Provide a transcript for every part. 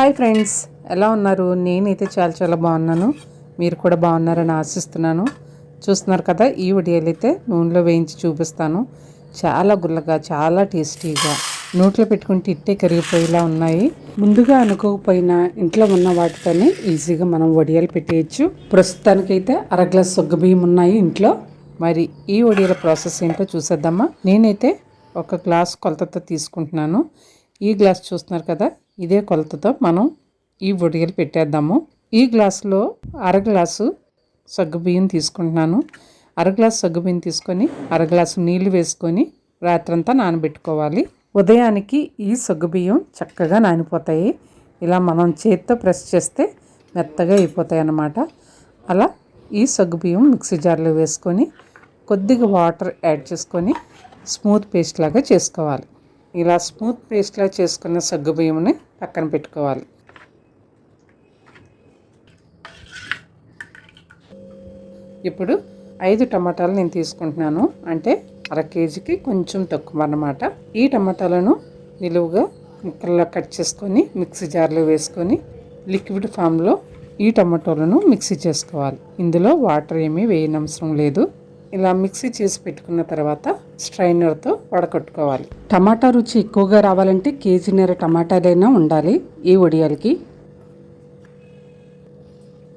Hi friends, ఎలా ఉన్నారు? నేనైతే చాలా బాగున్నాను. మీరు కూడా బాగున్నారని ఆశిస్తున్నాను. చూస్తున్నారు కదా, ఈ వడియాలు అయితే నూనెలో వేయించి చూపిస్తాను. చాలా గుల్లగా, చాలా టేస్టీగా, నోట్లో పెట్టుకుంటే ఇట్టే కరిగిపోయేలా ఉన్నాయి. ముందుగా అనుకోకపోయినా ఇంట్లో ఉన్న వాటితోనే ఈజీగా మనం వడియాలు పెట్టేయచ్చు. ప్రస్తుతానికైతే అరగ్లాస్ సగ్గుబియ్యం ఉన్నాయి ఇంట్లో. మరి ఈ వడియాల ప్రాసెస్ ఏంటో చూసేద్దామా. నేనైతే ఒక గ్లాస్ కొలతతో తీసుకుంటున్నాను. ఈ గ్లాస్ చూస్తున్నారు కదా, ఇదే కొలతతో మనం ఈ వడియాలు పెట్టేద్దాము. ఈ గ్లాసులో అర గ్లాసు సగ్గుబియ్యం తీసుకుంటున్నాను. అర గ్లాసు సగ్గుబియ్యం తీసుకొని అర గ్లాసు నీళ్లు వేసుకొని రాత్రంతా నానబెట్టుకోవాలి. ఉదయానికి ఈ సగ్గుబియ్యం చక్కగా నానిపోతాయి. ఇలా మనం చేతితో ప్రెస్ చేస్తే మెత్తగా అయిపోతాయి అన్నమాట. అలా ఈ సగ్గుబియ్యం మిక్సీ జార్లో వేసుకొని కొద్దిగా వాటర్ యాడ్ చేసుకొని స్మూత్ పేస్ట్ లాగా చేసుకోవాలి. ఇలా స్మూత్ పేస్ట్లా చేసుకున్న సగ్గుబియ్యంని పక్కన పెట్టుకోవాలి. ఇప్పుడు 5 టమాటాలు నేను తీసుకుంటున్నాను. అంటే అర కేజీకి కొంచెం తక్కువ అన్నమాట. ఈ టమాటాలను నిలువుగా ముక్కల్లో కట్ చేసుకొని మిక్సీ జార్లో వేసుకొని లిక్విడ్ ఫామ్లో ఈ టమాటాలను మిక్సీ చేసుకోవాలి. ఇందులో వాటర్ ఏమీ వేయనవసరం లేదు. ఇలా మిక్సీ చేసి పెట్టుకున్న తర్వాత స్ట్రైనర్తో వడకట్టుకోవాలి. టమాటా రుచి ఎక్కువగా రావాలంటే కేజీన్నర టమాటాలైనా ఉండాలి ఈ వడియాలకి.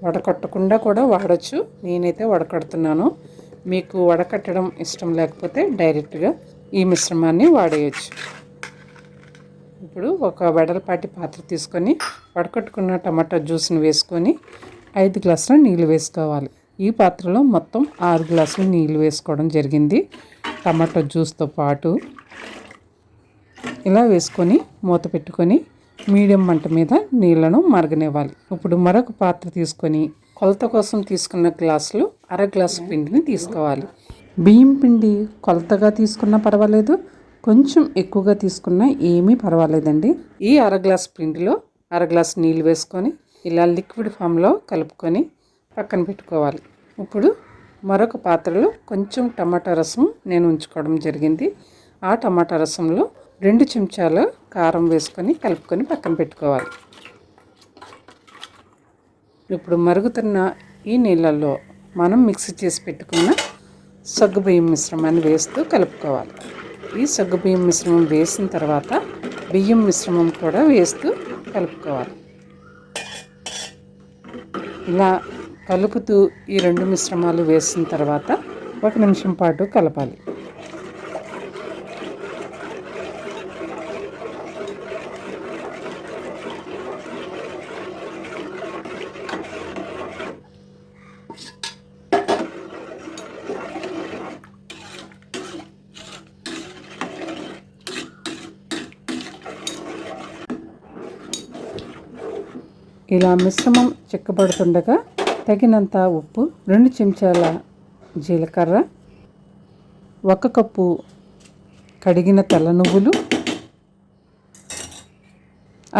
వడకట్టకుండా కూడా వాడచ్చు. నేనైతే వడకడుతున్నాను. మీకు వడకట్టడం ఇష్టం లేకపోతే డైరెక్ట్గా ఈ మిశ్రమాన్ని వాడేయచ్చు. ఇప్పుడు ఒక వెడల్పాటి పాత్ర తీసుకొని వడకట్టుకున్న టమాటా జ్యూస్ని వేసుకొని 5 గ్లాసుల నీళ్ళు వేసుకోవాలి. ఈ పాత్రలో మొత్తం 6 గ్లాసులు నీళ్ళు వేసుకోవడం జరిగింది టమాటో జ్యూస్తో పాటు. ఇలా వేసుకొని మూత పెట్టుకొని మీడియం మంట మీద నీళ్లను మరగనివ్వాలి. ఇప్పుడు మరొక పాత్ర తీసుకొని కొలత కోసం తీసుకున్న గ్లాసులు అర గ్లాసు పిండిని తీసుకోవాలి. బియ్యం పిండి కొలతగా తీసుకున్నా పర్వాలేదు, కొంచెం ఎక్కువగా తీసుకున్నా ఏమీ పర్వాలేదండి. ఈ అర గ్లాసు పిండిలో అర గ్లాసు నీళ్ళు వేసుకొని ఇలా లిక్విడ్ ఫామ్లో కలుపుకొని పక్కన పెట్టుకోవాలి. ఇప్పుడు మరొక పాత్రలో కొంచెం టమాటా రసం నేను ఉంచుకోవడం జరిగింది. ఆ టమాటా రసంలో 2 చెంచాల కారం వేసుకొని కలుపుకొని పక్కన పెట్టుకోవాలి. ఇప్పుడు మరుగుతున్న ఈ నీళ్ళల్లో మనం మిక్సీ చేసి పెట్టుకున్న సగ్గుబియ్యం మిశ్రమాన్ని వేస్తూ కలుపుకోవాలి. ఈ సగ్గుబియ్యం మిశ్రమం వేసిన తర్వాత బియ్యం మిశ్రమం కూడా వేస్తూ కలుపుకోవాలి. ఇలా కలుపుతూ ఈ 2 మిశ్రమాలు వేసిన తర్వాత 1 నిమిషం పాటు కలపాలి. ఇలా మిశ్రమం చిక్కబడుతుండగా తగినంత ఉప్పు, 2 చెంచాల జీలకర్ర, 1 కప్పు కడిగిన తెల్ల నువ్వులు,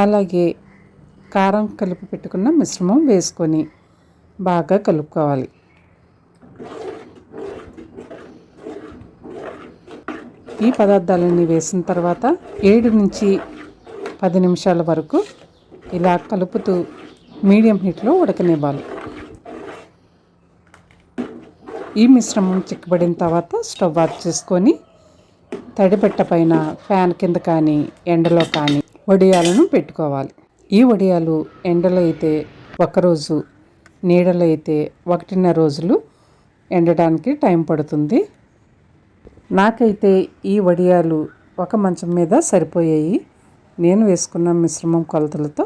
అలాగే కారం కలిపి పెట్టుకున్న మిశ్రమం వేసుకొని బాగా కలుపుకోవాలి. ఈ పదార్థాలన్నీ వేసిన తర్వాత 7 నుంచి 10 నిమిషాల వరకు ఇలా కలుపుతూ మీడియం హీట్లో ఉడకనివ్వాలి. ఈ మిశ్రమం చిక్కబడిన తర్వాత స్టవ్ ఆఫ్ చేసుకొని తడిబట్ట పైన ఫ్యాన్ కింద కానీ ఎండలో కానీ వడియాలను పెట్టుకోవాలి. ఈ వడియాలు ఎండలో అయితే 1 రోజు, నీడలో అయితే 1.5 రోజులు ఎండడానికి టైం పడుతుంది. నాకైతే ఈ వడియాలు ఒక మంచం మీద సరిపోయాయి. నేను వేసుకున్న మిశ్రమం కొలతలతో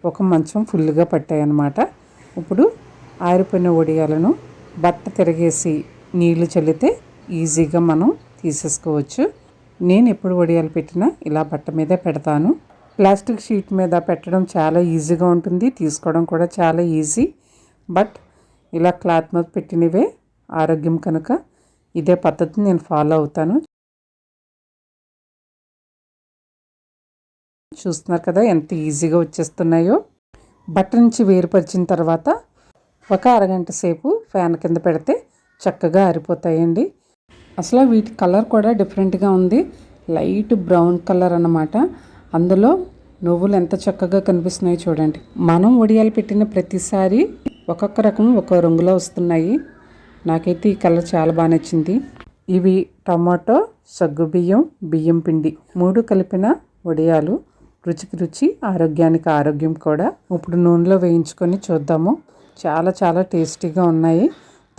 ఒక మంచం ఫుల్గా పట్టాయి అన్నమాట. ఇప్పుడు ఆరిపోయిన వడియాలను బట్ట తిరగేసి నీళ్లు చల్లితే ఈజీగా మనం తీసేసుకోవచ్చు. నేను ఎప్పుడు వడియాలు పెట్టినా ఇలా బట్ట మీదే పెడతాను. ప్లాస్టిక్ షీట్ మీద పెట్టడం చాలా ఈజీగా ఉంటుంది, తీసుకోవడం కూడా చాలా ఈజీ. బట్ ఇలా క్లాత్ మీద పెట్టినవే ఆరోగ్యం కనుక ఇదే పద్ధతిని నేను ఫాలో అవుతాను. చూస్తున్నారు కదా ఎంత ఈజీగా వచ్చేస్తున్నాయో. బట్ట నుంచి వేరుపరిచిన తర్వాత ఒక అరగంట సేపు ఫ్యాన్ కింద పెడితే చక్కగా ఆరిపోతాయండి. అసలు వీటి కలర్ కూడా డిఫరెంట్గా ఉంది. లైట్ బ్రౌన్ కలర్ అన్నమాట. అందులో నువ్వులు ఎంత చక్కగా కనిపిస్తున్నాయో చూడండి. మనం వడియాలు పెట్టిన ప్రతిసారి ఒక్కొక్క రకం ఒక రంగులో వస్తున్నాయి. నాకైతే ఈ కలర్ చాలా బాగా నచ్చింది. ఇవి టమాటో, సగ్గుబియ్యం, బియ్యం పిండి 3 కలిపిన వడియాలు. రుచికి రుచి, ఆరోగ్యానికి ఆరోగ్యం కూడా. ఇప్పుడు నూనెలో వేయించుకొని చూద్దాము. చాలా చాలా టేస్టీగా ఉన్నాయి.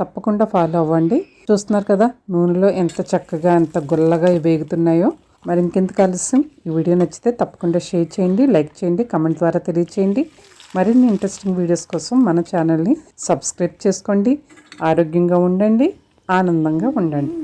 తప్పకుండా ఫాలో అవ్వండి. చూస్తున్నారు కదా నూనెలో ఎంత చక్కగా ఎంత గుల్లగా వేగుతున్నాయో. మరి ఇంకెందుకు ఆలస్యం, ఈ వీడియో నచ్చితే తప్పకుండా షేర్ చేయండి, లైక్ చేయండి, కామెంట్ ద్వారా తెలియచేయండి. మరిన్ని ఇంట్రెస్టింగ్ వీడియోస్ కోసం మన ఛానల్ని సబ్స్క్రైబ్ చేసుకోండి. ఆరోగ్యంగా ఉండండి, ఆనందంగా ఉండండి.